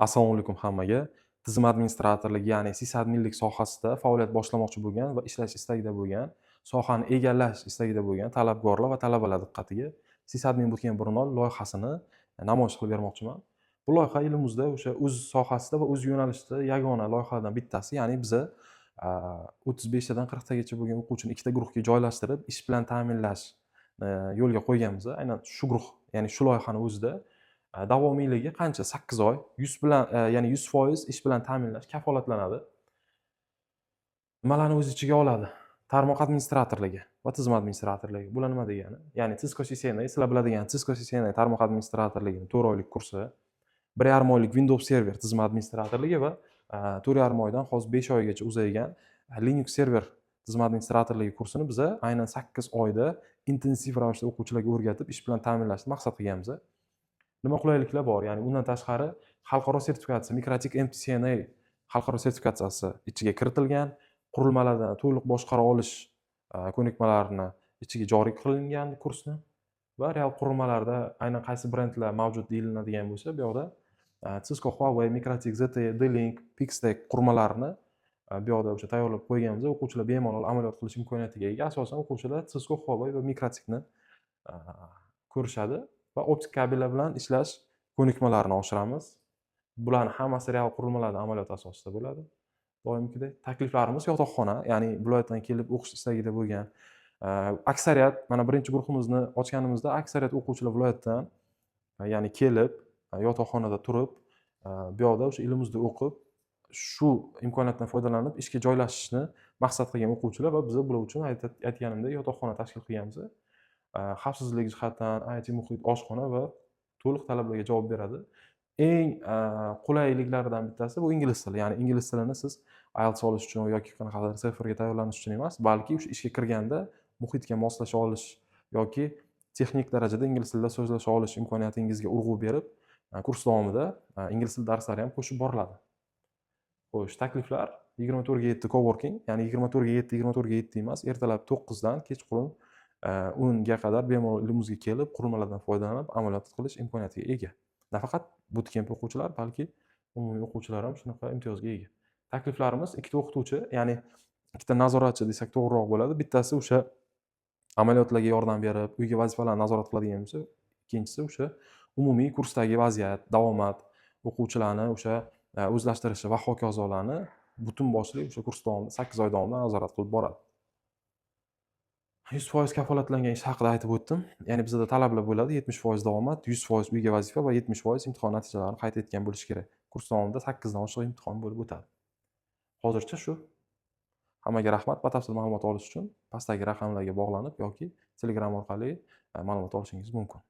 Assalomu alaykum hammaga. Tizim administratorligi, ya'ni sysadminlik sohasida faoliyat boshlamoqchi bo'lgan va ishlash istagida bo'lgan, sohani egallash istagida bo'lgan talabgorlar va talabalar diqqatiga Sysadmin Bootcamp Brunel loyihasini namoyish qilib bermoqchiman. Bu loyiha elimizda o'sha o'z sohasida va o'z yo'nalishida yagona loyihalardan bittasi. Ya'ni biza 35 tadan 40 tagacha bo'lgan o'quvchini ikkita guruhga joylashtirib, ish bilan ta'minlash yo'lga qo'yganmiz. Aynan shu guruh, ya'ni shu loyihani o'zida davomiyligi qancha? 8 oy. 100 bilan, ya'ni 100% ish bilan ta'minlash kafolatlanadi. Nimalarni o'z ichiga oladi? Tarmoq administratorligi va tizim administratorligi. Bular nima degani? Ya'ni Cisco CCNA, sizlar biladigan Cisco CCNA tarmoq administratorligining 4 oylik kursi, 1,5 oylik Windows Server tizim administratorligi va 4,5 oydan hozir 5 oygacha uzaygan Linux Server tizim administratorligi kursini biza aynan 8 oyda intensiv ravishda o'quvchilarga o'rgatib, ish bilan ta'minlashni maqsad qilganmiz. Nima qulayliklar bor? Ya'ni undan tashqari xalqaro sertifikatsiya Mikrotik MTCNA xalqaro sertifikatsiyasi ichiga kiritilgan, qurilmalardan to'liq boshqara olish ko'nikmalarini ichiga joriy qilingan kursni va real qurilmalarda aynan qaysi brendlar mavjud deyiladigan bo'lsa, bu yoqda Cisco, Huawei, Mikrotik, ZTE, D-Link, Pixtec qurilmalarini bu yoqda o'sha tayyorlab qo'yganmiz. O'quvchilar bemalol amaliyot qilish imkoniyatiga ega. Asosan o'quvchilar Cisco, Huawei va Mikrotikni ko'rishadi va optik kabellar bilan ishlash ko'nikmalarini oshiramiz. Bularning hammasi real qurilmalarda amaliyot asosida bo'ladi. Doimgidek takliflarimiz yotoqxona, ya'ni viloyatdan kelib o'qish istagida bo'lgan aksariyat, mana birinchi guruhimizni ochganimizda aksariyat o'quvchilar viloyatdan, ya'ni kelib yotoqxonada turib, bu yoqda o'sha elimizda o'qib, shu imkoniyatdan foydalanib ishga joylashishni maqsad qilgan o'quvchilar va biz bular uchun aytganimdek yotoqxona tashkil qilganmiz. Xavfsizlik jihatdan IT muhit, oshxona va to'liq talablarga javob beradi. Eng qulayliklaridan bittasi bu ingliz tili. Ya'ni ingliz tilini siz IELTS olish uchun yoki qanaqadir TOEFLga tayyorlanish uchun emas, balki o'sha ishga kirganda muhitga moslasha olish yoki texnik darajada ingliz tilida so'zlasha olish imkoniyatingizga urg'u berib, kurs davomida ingliz tili darslari ham qo'shib boriladi. Xo'sh, takliflar 24/7 coworking, ya'ni 24/7, 24/7 emas, ertalab 9 dan kechqurun 10 ga qadar bemalol uyimizga kelib, qurilmalardan foydalanib, amaliyot qilish imkoniyatiga ega. Nafaqat bootcamp o'quvchilar, balki umumiy o'quvchilar ham shunaqa imtiyozga ega. Takliflarimiz ikkita o'qituvchi, ya'ni ikkita nazoratchi desak to'g'riroq bo'ladi. Bittasi o'sha amaliyotlarga yordam berib, uyga vazifalarni nazorat qiladigan bo'lsa, ikkinchisi o'sha umumiy kursdagi vaziyat, davomat, o'quvchilarni o'sha o'zlashtirishi va hokazolarni butun boshli o'sha kurs davomida 8 oy davomida nazorat qilib boradi. 100% kafolatlangan ish haqida aytib o'tdim. Ya'ni bizda talablar bo'ladi, 70% davomat, 100% uyga vazifa va 70% imtihon natijalarini qayd etgan bo'lish kerak. Kurs davomida 8 dan oshiq imtihon bo'lib o'tadi. Hozircha shu. Hammaga rahmat. Batafsil ma'lumot olish uchun pastdagi raqamlarga bog'lanib yoki Telegram orqali ma'lumot olishingiz mumkin.